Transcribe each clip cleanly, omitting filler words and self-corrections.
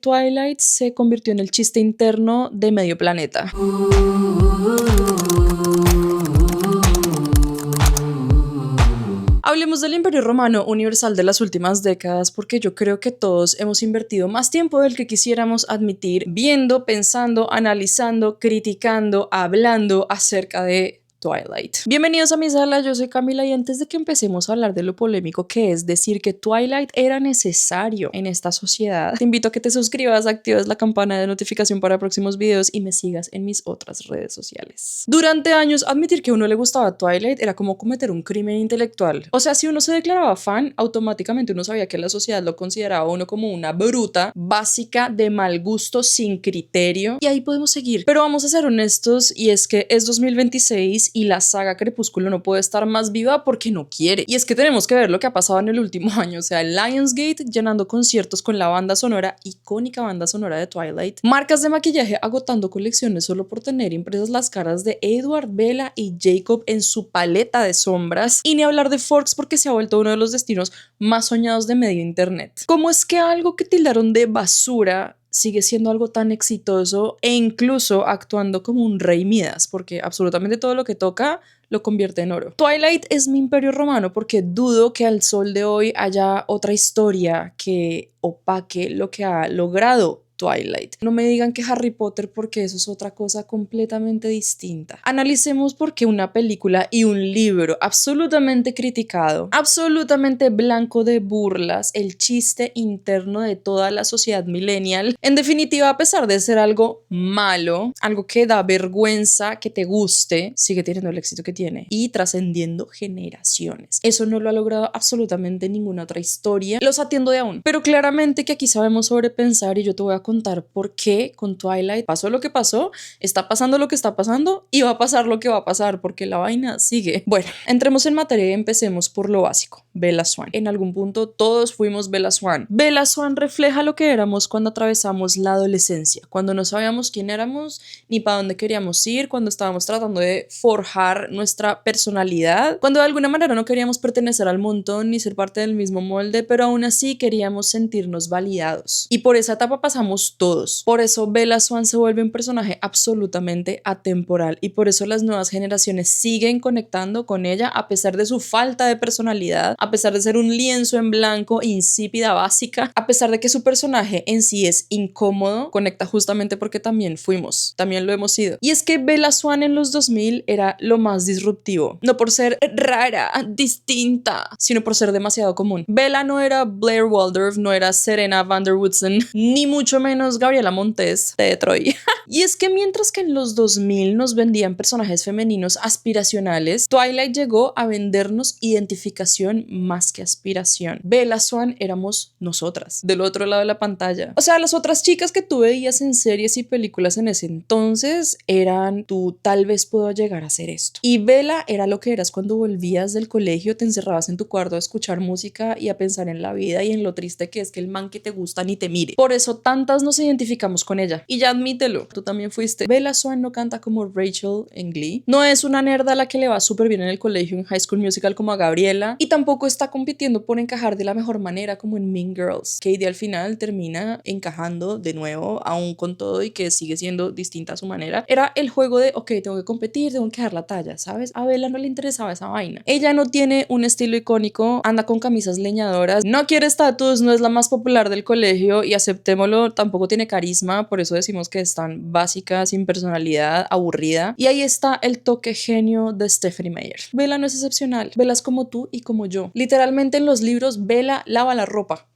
Twilight se convirtió en el chiste interno de medio planeta. Hablemos del Imperio Romano Universal de las últimas décadas, porque yo creo que todos hemos invertido más tiempo del que quisiéramos admitir viendo, pensando, analizando, criticando, hablando acerca de Twilight. Bienvenidos a mi sala, yo soy Camila y antes de que empecemos a hablar de lo polémico que es decir que Twilight era necesario en esta sociedad, te invito a que te suscribas, actives la campana de notificación para próximos videos y me sigas en mis otras redes sociales. Durante años, admitir que a uno le gustaba Twilight era como cometer un crimen intelectual. O sea, si uno se declaraba fan, automáticamente uno sabía que la sociedad lo consideraba a uno como una bruta, básica, de mal gusto, sin criterio, y ahí podemos seguir. Pero vamos a ser honestos, y es que es 2026 y la saga Crepúsculo no puede estar más viva porque no quiere. Y es que tenemos que ver lo que ha pasado en el último año, o sea, Lionsgate llenando conciertos con la banda sonora, icónica banda sonora de Twilight, marcas de maquillaje agotando colecciones solo por tener impresas las caras de Edward, Bella y Jacob en su paleta de sombras, y ni hablar de Forks porque se ha vuelto uno de los destinos más soñados de medio internet. ¿Cómo es que algo que tildaron de basura sigue siendo algo tan exitoso e incluso actuando como un rey Midas, porque absolutamente todo lo que toca lo convierte en oro? Twilight es mi imperio romano porque dudo que al sol de hoy haya otra historia que opaque lo que ha logrado Twilight. No me digan que Harry Potter porque eso es otra cosa completamente distinta. Analicemos por qué una película y un libro absolutamente criticado, absolutamente blanco de burlas, el chiste interno de toda la sociedad millennial, en definitiva, a pesar de ser algo malo, algo que da vergüenza que te guste, sigue teniendo el éxito que tiene y trascendiendo generaciones. Eso no lo ha logrado absolutamente ninguna otra historia. Los atiendo de aún, pero claramente que aquí sabemos sobrepensar y yo te voy a contar por qué con Twilight pasó lo que pasó, está pasando lo que está pasando y va a pasar lo que va a pasar porque la vaina sigue. Bueno, entremos en materia y empecemos por lo básico. Bella Swan. En algún punto todos fuimos Bella Swan. Bella Swan refleja lo que éramos cuando atravesamos la adolescencia, cuando no sabíamos quién éramos ni para dónde queríamos ir, cuando estábamos tratando de forjar nuestra personalidad, cuando de alguna manera no queríamos pertenecer al montón ni ser parte del mismo molde, pero aún así queríamos sentirnos validados. Y por esa etapa pasamos todos. Por eso Bella Swan se vuelve un personaje absolutamente atemporal y por eso las nuevas generaciones siguen conectando con ella a pesar de su falta de personalidad, a pesar de ser un lienzo en blanco, insípida, básica, a pesar de que su personaje en sí es incómodo, conecta justamente porque también fuimos, también lo hemos sido. Y es que Bella Swan en los 2000 era lo más disruptivo, no por ser rara, distinta, sino por ser demasiado común. Bella no era Blair Waldorf, no era Serena van der Woodsen, ni mucho menos Gabriela Montez de Detroit. Y es que mientras que en los 2000 nos vendían personajes femeninos aspiracionales, Twilight llegó a vendernos identificación más que aspiración. Bella Swan éramos nosotras, del otro lado de la pantalla. O sea, las otras chicas que tú veías en series y películas en ese entonces eran tú tal vez puedo llegar a hacer esto. Y Bella era lo que eras cuando volvías del colegio, te encerrabas en tu cuarto a escuchar música y a pensar en la vida y en lo triste que es que el man que te gusta ni te mire. Por eso tantas nos identificamos con ella. Y ya admítelo, tú también fuiste. Bella Swan no canta como Rachel en Glee. No es una nerda a la que le va súper bien en el colegio en High School Musical como a Gabriela. Y tampoco está compitiendo por encajar de la mejor manera como en Mean Girls. Katie al final termina encajando de nuevo, aún con todo y que sigue siendo distinta a su manera. Era el juego de, ok, tengo que competir, tengo que dar la talla, ¿sabes? A Bella no le interesaba esa vaina. Ella no tiene un estilo icónico, anda con camisas leñadoras, no quiere estatus, no es la más popular del colegio y aceptémoslo, tampoco tiene carisma, por eso decimos que es tan básica, sin personalidad, aburrida. Y ahí está el toque genio de Stephenie Meyer. Bella no es excepcional, Bella es como tú y como yo. Literalmente en los libros, Bella lava la ropa.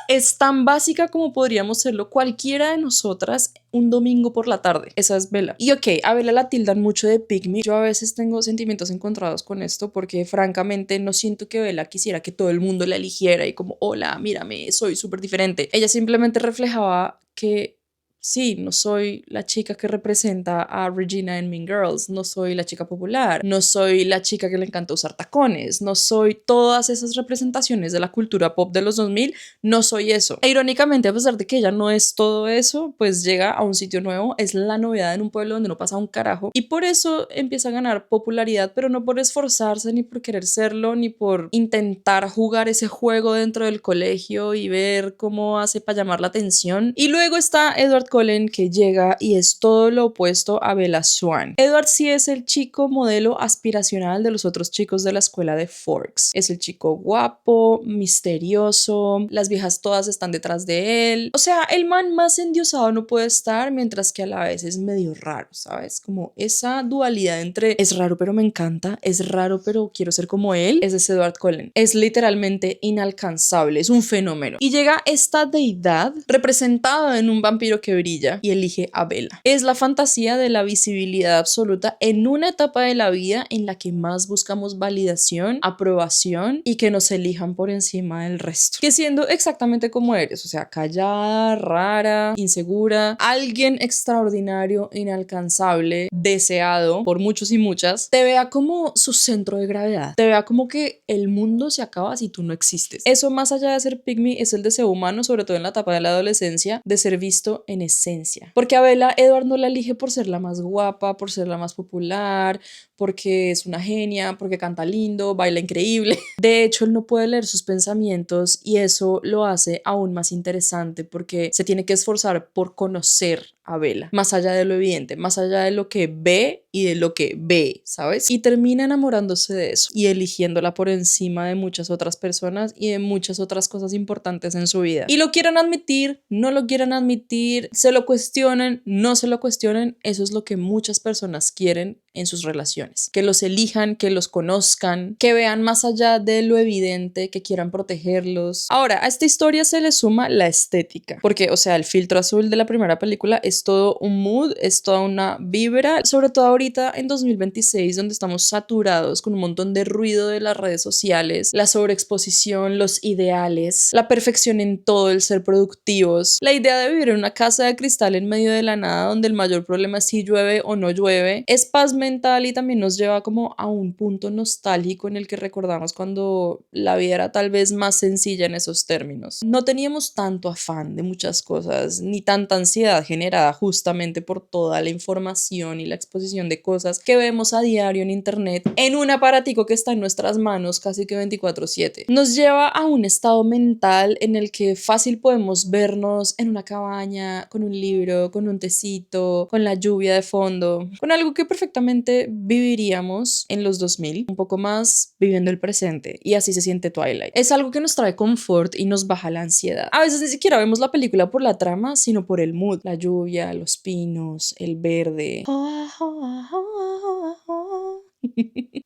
Es tan básica como podríamos serlo cualquiera de nosotras un domingo por la tarde. Esa es Bella. Y ok, a Bella la tildan mucho de pick me. Yo a veces tengo sentimientos encontrados con esto porque francamente no siento que Bella quisiera que todo el mundo la eligiera y como, hola, mírame, soy súper diferente. Ella simplemente reflejaba que Sí, no soy la chica que representa a Regina en Mean Girls, no soy la chica popular, no soy la chica que le encanta usar tacones, no soy todas esas representaciones de la cultura pop de los 2000, no soy eso. E irónicamente, a pesar de que ella no es todo eso, pues llega a un sitio nuevo, es la novedad en un pueblo donde no pasa un carajo y por eso empieza a ganar popularidad, pero no por esforzarse ni por querer serlo, ni por intentar jugar ese juego dentro del colegio y ver cómo hace para llamar la atención. Y luego está Edward Cullen, que llega y es todo lo opuesto a Bella Swan. Edward sí es el chico modelo aspiracional de los otros chicos de la escuela de Forks. Es el chico guapo, misterioso, las viejas todas están detrás de él. O sea, el man más endiosado no puede estar, mientras que a la vez es medio raro, ¿sabes? Como esa dualidad entre es raro pero me encanta, es raro pero quiero ser como él, es ese Edward Cullen. Es literalmente inalcanzable, es un fenómeno. Y llega esta deidad representada en un vampiro que brilla y elige a Bella. Es la fantasía de la visibilidad absoluta en una etapa de la vida en la que más buscamos validación, aprobación y que nos elijan por encima del resto. Que siendo exactamente como eres, o sea, callada, rara, insegura, alguien extraordinario, inalcanzable, deseado por muchos y muchas, te vea como su centro de gravedad, te vea como que el mundo se acaba si tú no existes. Eso, más allá de ser pygmy, es el deseo humano, sobre todo en la etapa de la adolescencia, de ser visto en esencia. Porque a Bella, Edward no la elige por ser la más guapa, por ser la más popular, porque es una genia, porque canta lindo, baila increíble. De hecho, él no puede leer sus pensamientos y eso lo hace aún más interesante porque se tiene que esforzar por conocer a Bella, más allá de lo evidente, más allá de lo que ve y de lo que ve, ¿sabes? Y termina enamorándose de eso y eligiéndola por encima de muchas otras personas y de muchas otras cosas importantes en su vida. Y lo quieran admitir, no lo quieran admitir, se lo cuestionen, no se lo cuestionen, eso es lo que muchas personas quieren en sus relaciones, que los elijan, que los conozcan, que vean más allá de lo evidente, que quieran protegerlos. Ahora, a esta historia se le suma la estética, porque, o sea, el filtro azul de la primera película es todo un mood, es toda una vibra, sobre todo ahorita en 2026, donde estamos saturados con un montón de ruido de las redes sociales, la sobreexposición, los ideales, la perfección en todo, el ser productivos, la idea de vivir en una casa de cristal en medio de la nada, donde el mayor problema es si llueve o no llueve, es paz mental y también nos lleva como a un punto nostálgico en el que recordamos cuando la vida era tal vez más sencilla en esos términos. No teníamos tanto afán de muchas cosas, ni tanta ansiedad generada justamente por toda la información y la exposición de cosas que vemos a diario en internet en un aparatico que está en nuestras manos casi que 24/7. Nos lleva a un estado mental en el que fácil podemos vernos en una cabaña, con un libro, con un tecito, con la lluvia de fondo, con algo que perfectamente viviríamos en los 2000, un poco más viviendo el presente, y así se siente Twilight. Es algo que nos trae confort y nos baja la ansiedad. A veces ni siquiera vemos la película por la trama, sino por el mood, la lluvia, los pinos, el verde.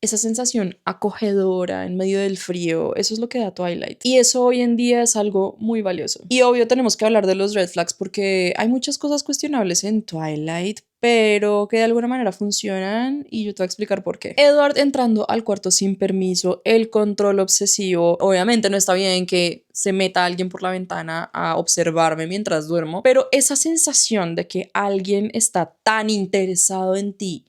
Esa sensación acogedora en medio del frío, eso es lo que da Twilight. Y eso hoy en día es algo muy valioso. Y obvio tenemos que hablar de los red flags porque hay muchas cosas cuestionables en Twilight, pero que de alguna manera funcionan y yo te voy a explicar por qué. Edward entrando al cuarto sin permiso, el control obsesivo, obviamente no está bien que se meta alguien por la ventana a observarme mientras duermo, pero esa sensación de que alguien está tan interesado en ti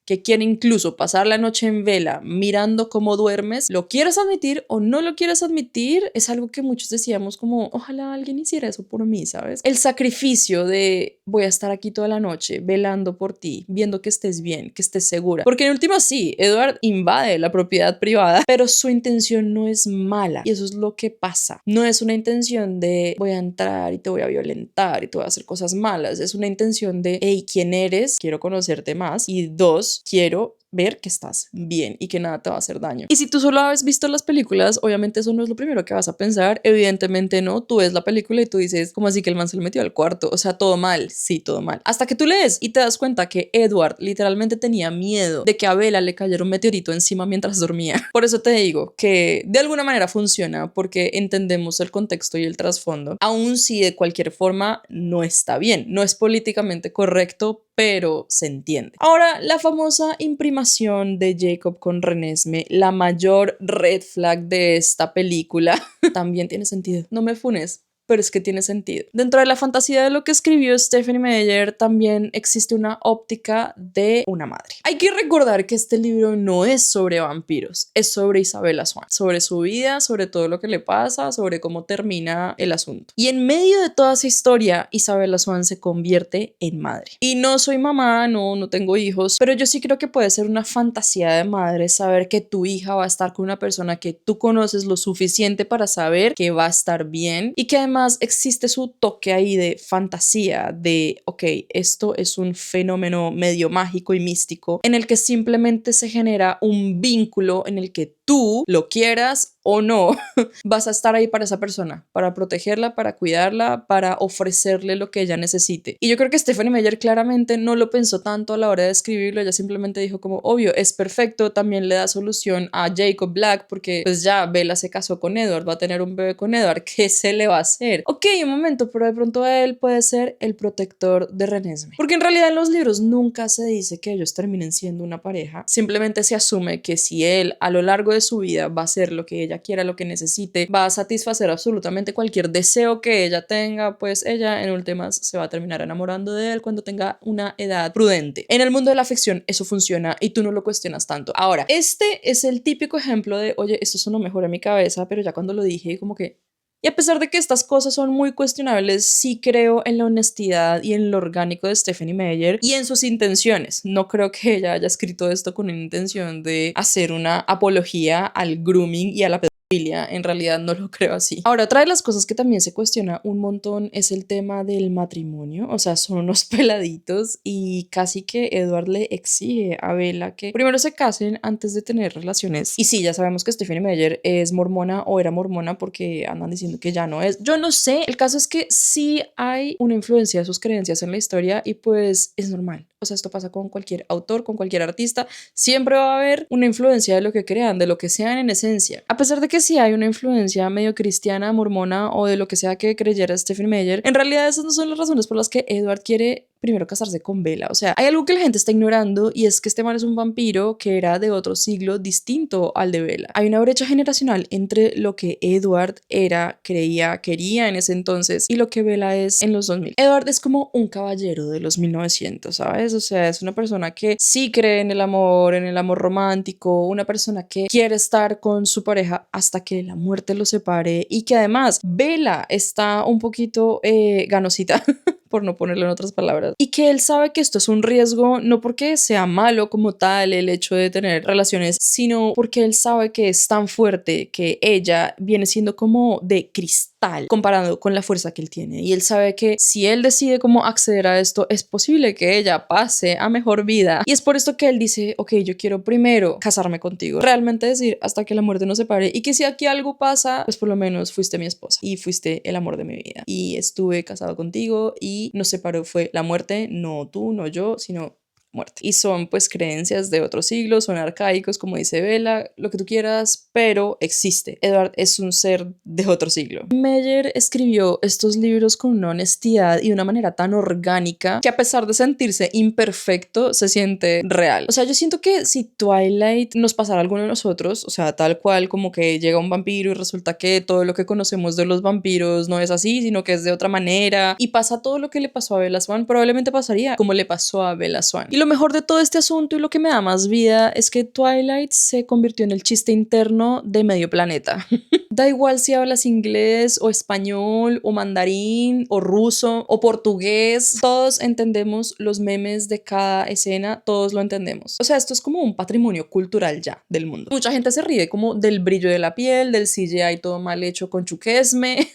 que quiere incluso pasar la noche en vela mirando cómo duermes, lo quieres admitir o no lo quieres admitir, es algo que muchos decíamos como, ojalá alguien hiciera eso por mí, ¿sabes? El sacrificio de voy a estar aquí toda la noche velando por ti, viendo que estés bien, que estés segura. Porque en último sí, Edward invade la propiedad privada, pero su intención no es mala y eso es lo que pasa. No es una intención de voy a entrar y te voy a violentar y te voy a hacer cosas malas. Es una intención de, hey, ¿quién eres? Quiero conocerte más. Y dos, quiero ver que estás bien y que nada te va a hacer daño. Y si tú solo has visto las películas, obviamente eso no es lo primero que vas a pensar. Evidentemente no, tú ves la película y tú dices, ¿cómo así que el man se le metió al cuarto? O sea, todo mal. Sí, todo mal. Hasta que tú lees y te das cuenta que Edward literalmente tenía miedo de que a Bella le cayera un meteorito encima mientras dormía. Por eso te digo que de alguna manera funciona porque entendemos el contexto y el trasfondo, aun si de cualquier forma no está bien, no es políticamente correcto, pero se entiende. Ahora, la famosa imprimación de Jacob con Renesmee, la mayor red flag de esta película, también tiene sentido. No me funes, pero es que tiene sentido. Dentro de la fantasía de lo que escribió Stephenie Meyer también existe una óptica de una madre. Hay que recordar que este libro no es sobre vampiros, es sobre Isabella Swann, sobre su vida, sobre todo lo que le pasa, sobre cómo termina el asunto. Y en medio de toda esa historia, Isabella Swann se convierte en madre. Y no soy mamá, no tengo hijos, pero yo sí creo que puede ser una fantasía de madre saber que tu hija va a estar con una persona que tú conoces lo suficiente para saber que va a estar bien y que además existe su toque ahí de fantasía, de, ok, esto es un fenómeno medio mágico y místico en el que simplemente se genera un vínculo en el que tú lo quieras o no, vas a estar ahí para esa persona, para protegerla, para cuidarla, para ofrecerle lo que ella necesite. Y yo creo que Stephenie Meyer claramente no lo pensó tanto a la hora de escribirlo, ella simplemente dijo como, obvio, es perfecto, también le da solución a Jacob Black porque pues ya Bella se casó con Edward, va a tener un bebé con Edward, ¿qué se le va a hacer? Ok, un momento, pero de pronto él puede ser el protector de Renesmee. Porque en realidad en los libros nunca se dice que ellos terminen siendo una pareja, simplemente se asume que si él a lo largo de su vida va a hacer lo que ella quiera, lo que necesite, va a satisfacer absolutamente cualquier deseo que ella tenga, pues ella en últimas se va a terminar enamorando de él cuando tenga una edad prudente. En el mundo de la ficción eso funciona y tú no lo cuestionas tanto. Ahora, este es el típico ejemplo de, oye, esto sonó mejor en mi cabeza, pero ya cuando lo dije como que... Y a pesar de que estas cosas son muy cuestionables, sí creo en la honestidad y en lo orgánico de Stephenie Meyer y en sus intenciones. No creo que ella haya escrito esto con una intención de hacer una apología al grooming y a la pedofilia. En realidad no lo creo así. Ahora, otra de las cosas que también se cuestiona un montón es el tema del matrimonio. O sea, son unos peladitos y casi que Edward le exige a Bella que primero se casen antes de tener relaciones. Y sí, ya sabemos que Stephenie Meyer es mormona o era mormona porque andan diciendo que ya no es. Yo no sé, el caso es que sí hay una influencia de sus creencias en la historia y pues es normal. O sea, esto pasa con cualquier autor, con cualquier artista. Siempre va a haber una influencia de lo que crean, de lo que sean en esencia. A pesar de que sí hay una influencia medio cristiana, mormona o de lo que sea que creyera Stephenie Meyer, en realidad esas no son las razones por las que Edward quiere primero casarse con Bella. O sea, hay algo que la gente está ignorando y es que este man es un vampiro que era de otro siglo distinto al de Bella. Hay una brecha generacional entre lo que Edward era, creía, quería en ese entonces y lo que Bella es en los 2000. Edward es como un caballero de los 1900, ¿sabes? O sea, es una persona que sí cree en el amor romántico, una persona que quiere estar con su pareja hasta que la muerte lo separe y que además Bella está un poquito ganosita por no ponerlo en otras palabras, y que él sabe que esto es un riesgo no porque sea malo como tal el hecho de tener relaciones, sino porque él sabe que es tan fuerte que ella viene siendo como de cristal comparado con la fuerza que él tiene, y él sabe que si él decide cómo acceder a esto es posible que ella pase a mejor vida, y es por esto que él dice, ok, yo quiero primero casarme contigo, realmente decir hasta que la muerte nos separe, y que si aquí algo pasa, pues por lo menos fuiste mi esposa y fuiste el amor de mi vida y estuve casado contigo y nos separó fue la muerte, no tú, no yo, sino muerte. Y son pues creencias de otros siglos, son arcaicos, como dice Bella, lo que tú quieras, pero existe. Edward es un ser de otro siglo. Meyer escribió estos libros con una honestidad y una manera tan orgánica que a pesar de sentirse imperfecto, se siente real. O sea, yo siento que si Twilight nos pasara a alguno de nosotros, o sea, tal cual como que llega un vampiro y resulta que todo lo que conocemos de los vampiros no es así, sino que es de otra manera, y pasa todo lo que le pasó a Bella Swan, probablemente pasaría como le pasó a Bella Swan. Y lo mejor de todo este asunto y lo que me da más vida es que Twilight se convirtió en el chiste interno de medio planeta. Da igual si hablas inglés o español o mandarín o ruso o portugués, todos entendemos los memes de cada escena, todos lo entendemos. O sea, esto es como un patrimonio cultural ya del mundo. Mucha gente se ríe como del brillo de la piel, del CGI todo mal hecho con Chukesme.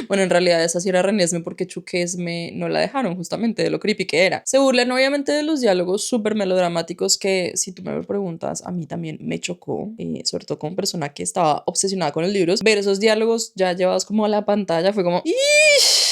Bueno, en realidad esa sí era Renesmee porque Chukesme no la dejaron justamente de lo creepy que era. Se burlan obviamente de los diálogos súper melodramáticos que, si tú me lo preguntas, a mí también me chocó, sobre todo como persona que estaba obsesionada con los libros, ver esos diálogos ya llevados como a la pantalla fue como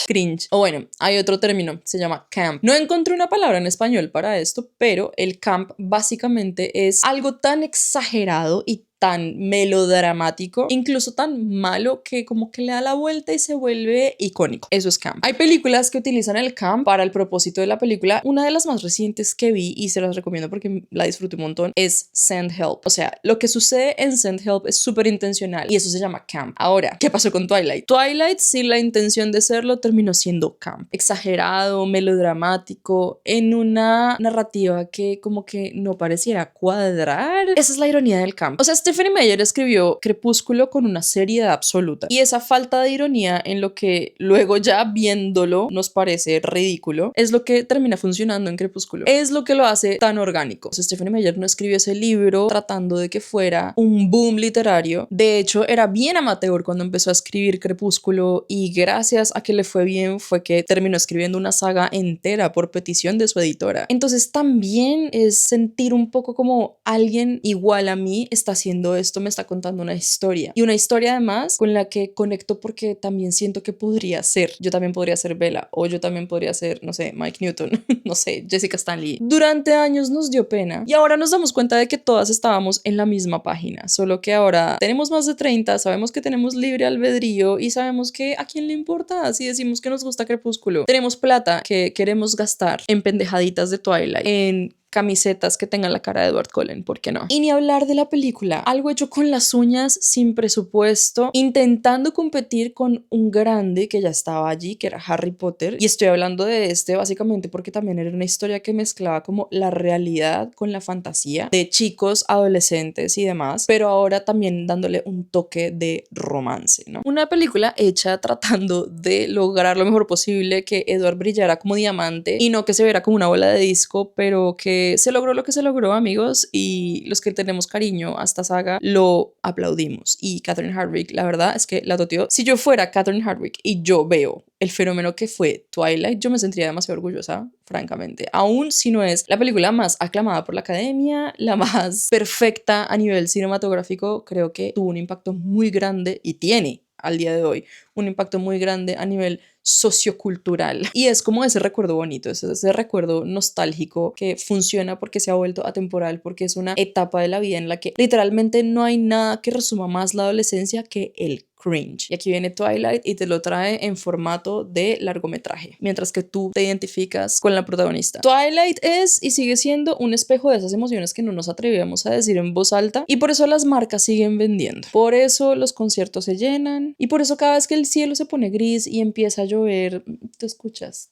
cringe. O bueno, hay otro término, se llama camp. No encontré una palabra en español para esto, pero el camp básicamente es algo tan exagerado y tan melodramático, incluso tan malo que como que le da la vuelta y se vuelve icónico. Eso es camp. Hay películas que utilizan el camp para el propósito de la película. Una de las más recientes que vi y se las recomiendo porque la disfruté un montón es Send Help. O sea, lo que sucede en Send Help es súper intencional y eso se llama camp. Ahora, ¿qué pasó con Twilight? Twilight, sin la intención de serlo, terminó siendo camp. Exagerado, melodramático, en una narrativa que como que no pareciera cuadrar. Esa es la ironía del camp. O sea, Stephenie Meyer escribió Crepúsculo con una seriedad absoluta y esa falta de ironía en lo que luego ya viéndolo nos parece ridículo es lo que termina funcionando en Crepúsculo. Es lo que lo hace tan orgánico. O sea, Stephenie Meyer no escribió ese libro tratando de que fuera un boom literario. De hecho, era bien amateur cuando empezó a escribir Crepúsculo y gracias a que le fue bien fue que terminó escribiendo una saga entera por petición de su editora. Entonces también es sentir un poco como alguien igual a mí está haciendo esto, me está contando una historia y una historia además con la que conecto porque también siento que podría ser, yo también podría ser Bella o yo también podría ser, no sé, Mike Newton, no sé, Jessica Stanley. Durante años nos dio pena y ahora nos damos cuenta de que todas estábamos en la misma página, solo que ahora tenemos más de 30, sabemos que tenemos libre albedrío y sabemos que a quién le importa si decimos que nos gusta Crepúsculo. Tenemos plata que queremos gastar en pendejaditas de Twilight, en camisetas que tengan la cara de Edward Cullen, ¿por qué no? Y ni hablar de la película, algo hecho con las uñas, sin presupuesto, intentando competir con un grande que ya estaba allí, que era Harry Potter, y estoy hablando de este básicamente porque también era una historia que mezclaba como la realidad con la fantasía de chicos, adolescentes y demás, pero ahora también dándole un toque de romance, ¿no? Una película hecha tratando de lograr lo mejor posible que Edward brillara como diamante y no que se viera como una bola de disco, pero que se logró lo que se logró, amigos, y los que tenemos cariño a esta saga lo aplaudimos. Y Catherine Hardwicke, la verdad es que la toteó. Si yo fuera Catherine Hardwicke y yo veo el fenómeno que fue Twilight, yo me sentiría demasiado orgullosa, francamente. Aún si no es la película más aclamada por la academia, la más perfecta a nivel cinematográfico, creo que tuvo un impacto muy grande y tiene al día de hoy un impacto muy grande a nivel sociocultural y es como ese recuerdo bonito, ese recuerdo nostálgico que funciona porque se ha vuelto atemporal, porque es una etapa de la vida en la que literalmente no hay nada que resuma más la adolescencia que el cringe. Y aquí viene Twilight y te lo trae en formato de largometraje, mientras que tú te identificas con la protagonista. Twilight es y sigue siendo un espejo de esas emociones que no nos atrevíamos a decir en voz alta y por eso las marcas siguen vendiendo. Por eso los conciertos se llenan y por eso cada vez que el cielo se pone gris y empieza a llover, tú escuchas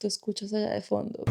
allá de fondo.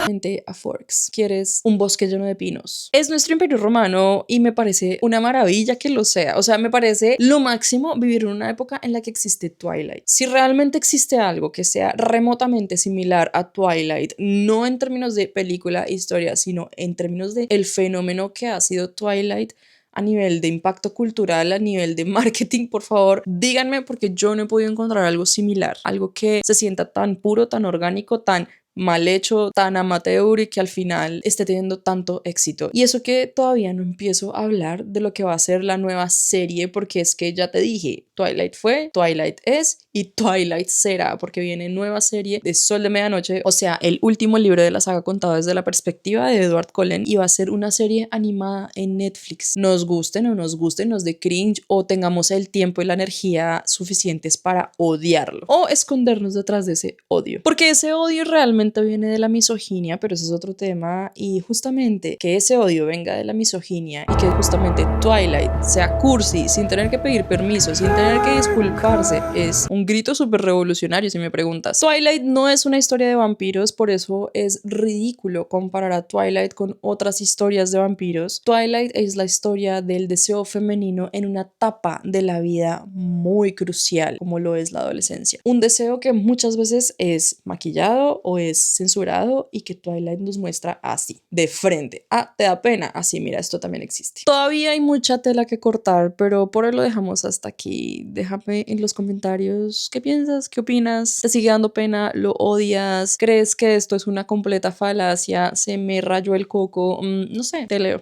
Gente a Forks. Quieres un bosque lleno de pinos. Es nuestro imperio romano y me parece una maravilla que lo sea. O sea, me parece lo máximo vivir en una época en la que existe Twilight. Si realmente existe algo que sea remotamente similar a Twilight, no en términos de película, historia, sino en términos de el fenómeno que ha sido Twilight, a nivel de impacto cultural, a nivel de marketing, por favor, díganme porque yo no he podido encontrar algo similar, algo que se sienta tan puro, tan orgánico, tan mal hecho, tan amateur y que al final esté teniendo tanto éxito. Y eso que todavía no empiezo a hablar de lo que va a ser la nueva serie, porque es que ya te dije, Twilight fue, Twilight es y Twilight será, porque viene nueva serie de Sol de Medianoche, o sea, el último libro de la saga contado desde la perspectiva de Edward Cullen, y va a ser una serie animada en Netflix. Nos guste o nos guste, nos dé cringe o tengamos el tiempo y la energía suficientes para odiarlo o escondernos detrás de ese odio, porque ese odio realmente viene de la misoginia, pero ese es otro tema, y justamente que ese odio venga de la misoginia y que justamente Twilight sea cursi sin tener que pedir permiso, sin tener que disculparse, es un grito súper revolucionario si me preguntas. Twilight no es una historia de vampiros, por eso es ridículo comparar a Twilight con otras historias de vampiros. Twilight es la historia del deseo femenino en una etapa de la vida muy crucial, como lo es la adolescencia. Un deseo que muchas veces es maquillado o es censurado y que Twilight nos muestra así, de frente. Ah, te da pena. Así, mira, esto también existe. Todavía hay mucha tela que cortar, pero por hoy lo dejamos hasta aquí. Déjame en los comentarios qué piensas, qué opinas, te sigue dando pena, lo odias, crees que esto es una completa falacia, se me rayó el coco, no sé, te leo.